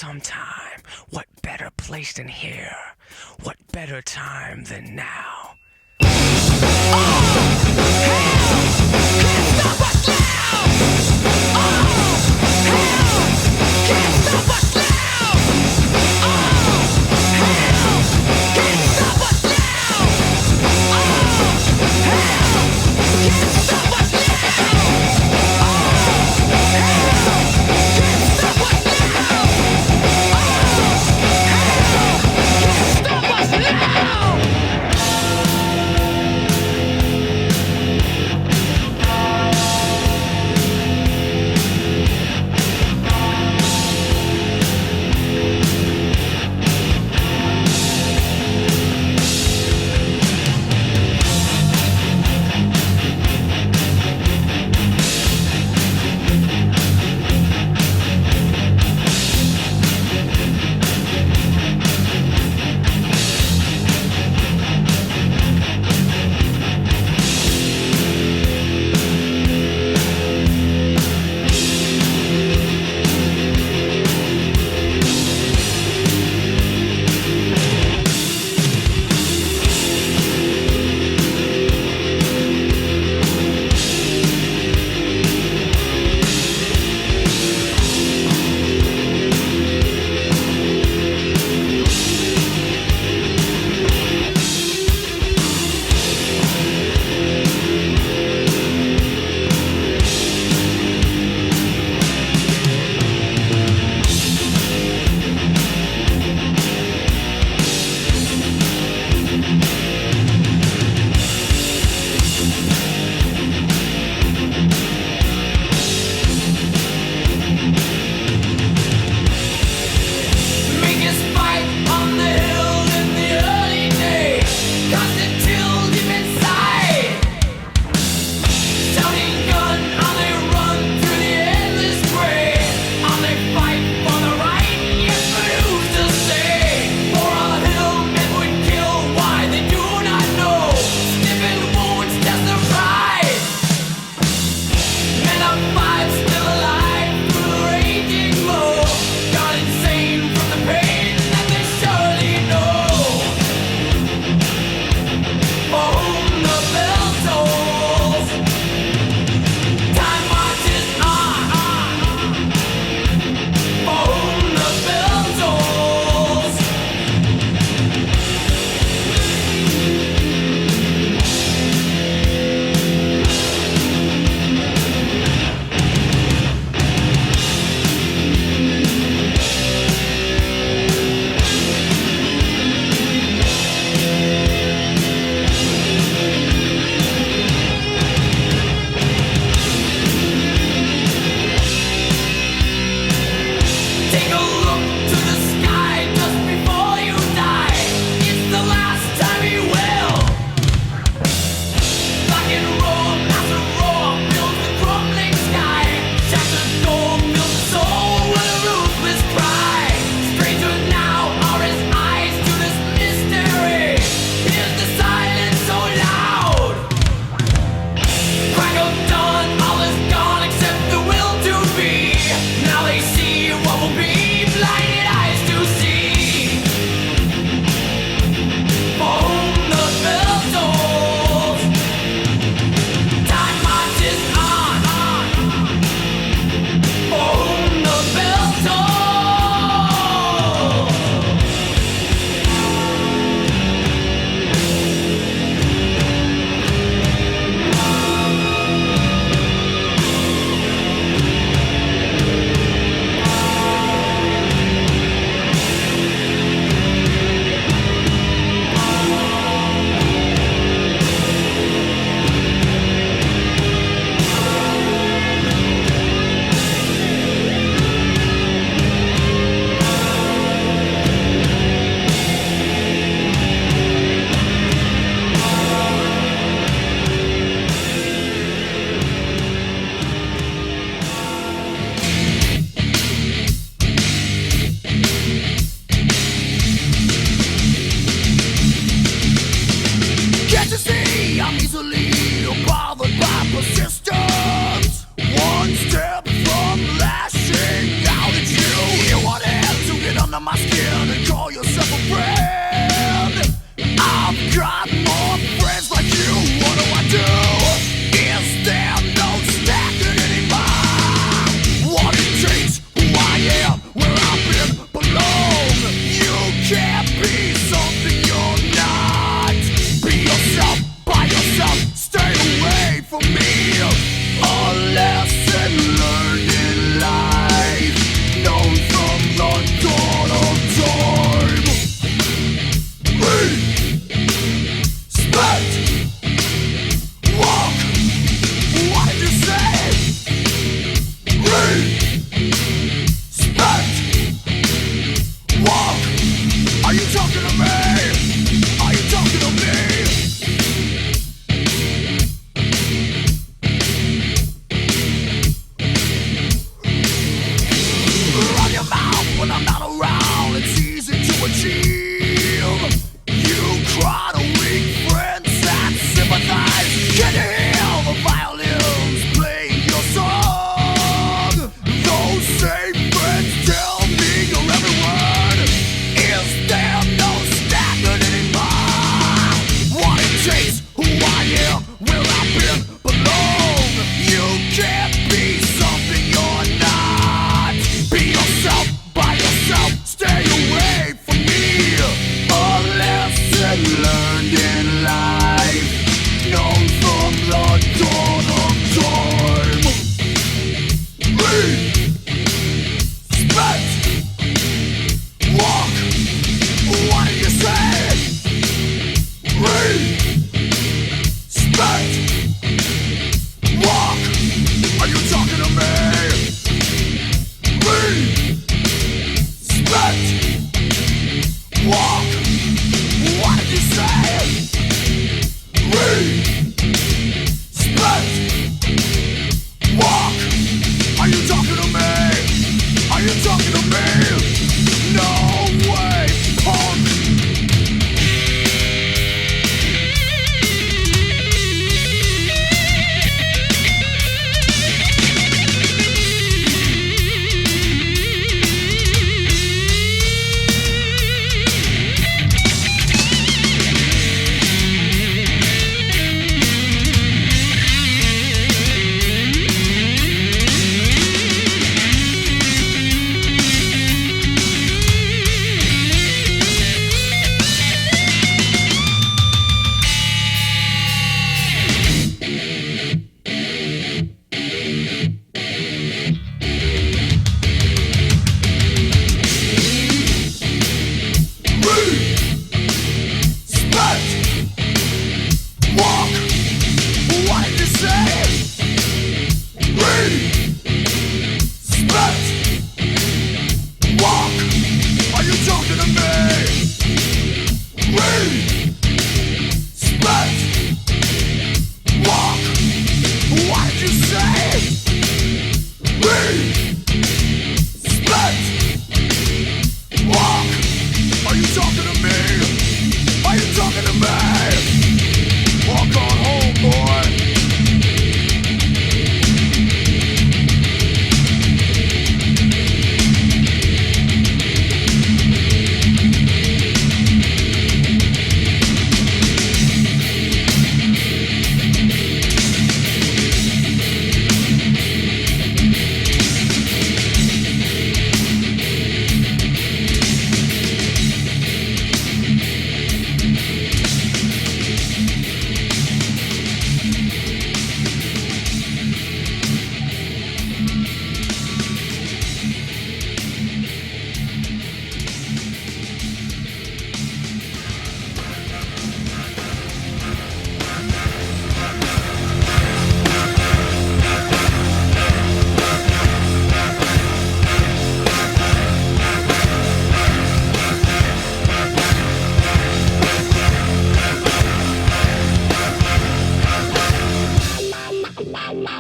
sometime. What better place than here? What better time than now?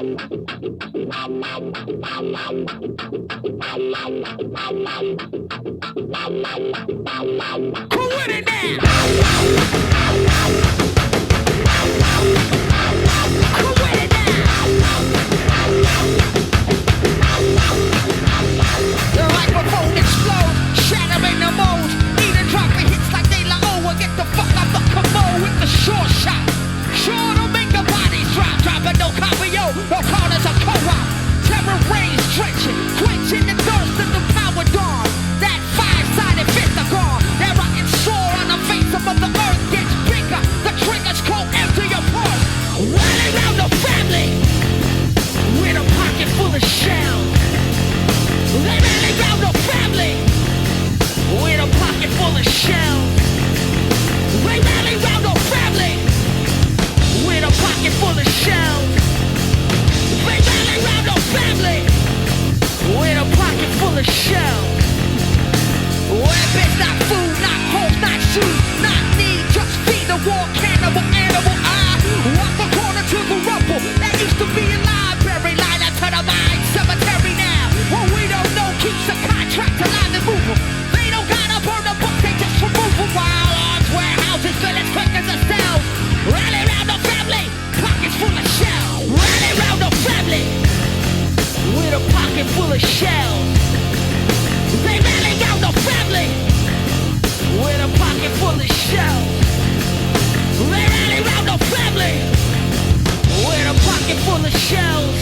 Who with it now? Who with it now? The microphone explodes, shattering the molds. Even dropping hits like De La O. Get the fuck off the commode with the short shot. Sure to make the bodies drop, dropping no copio, no corners of co-op. Terror rays drenching, quenching the thirst of the power dawn. That five-sided pentagon, that rotten sore on the face of Mother Earth gets bigger. The triggers go empty your purse. Running around the family with a pocket full of shells. They rally round the family with a pocket full of shells. They rally round the family with a pocket full of shells. They rally round the family with a pocket full of shells. Weapons, not food, not homes, not shoes, not need, just feed the war cannibal animal. I walk the corner to the rubble that used to be a library, line up to the mine cemetery now. What we don't know keeps the contract alive and moving. They don't gotta burn the book, they just remove them. While arms, warehouses fill as quick as a cell. Rally round the family, pockets full of shells. Rally round the family with a pocket full of shells. They rally round the family with a pocket full of shells. They rally round the family with a pocket full of shells.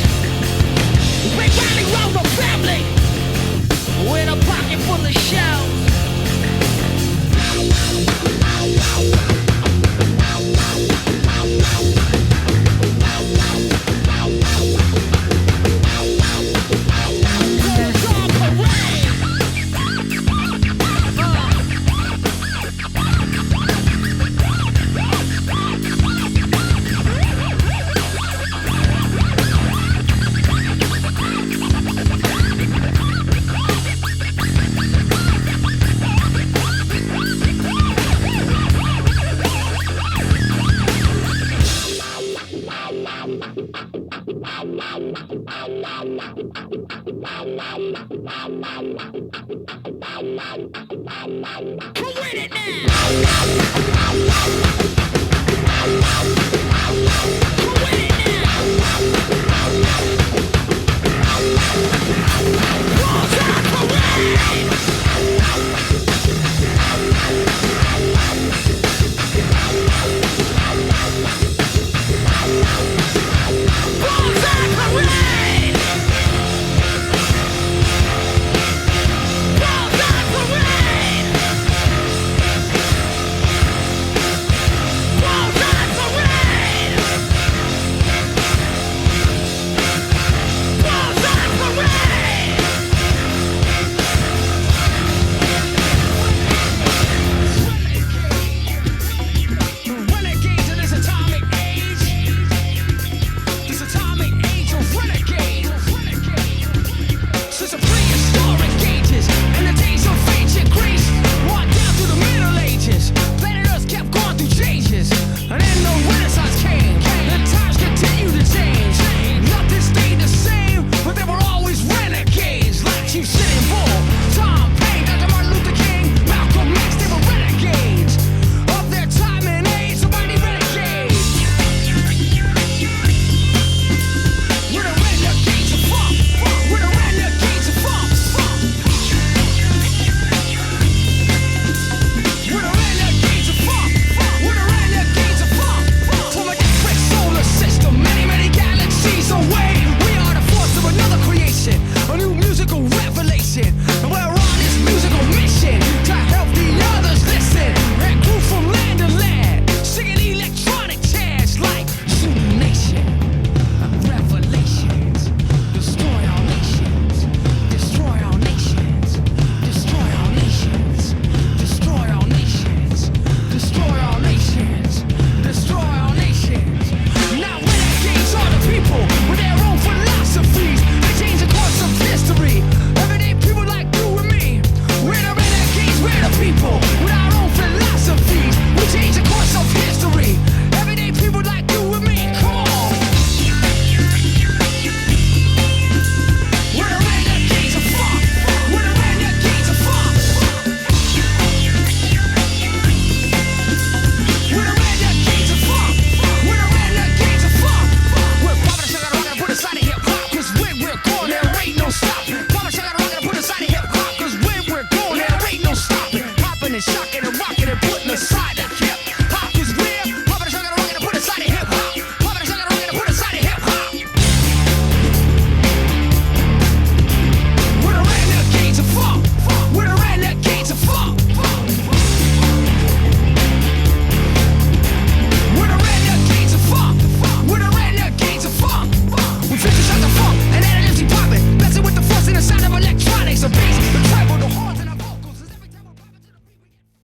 They rally round the family with a pocket full of shells. Who with it now?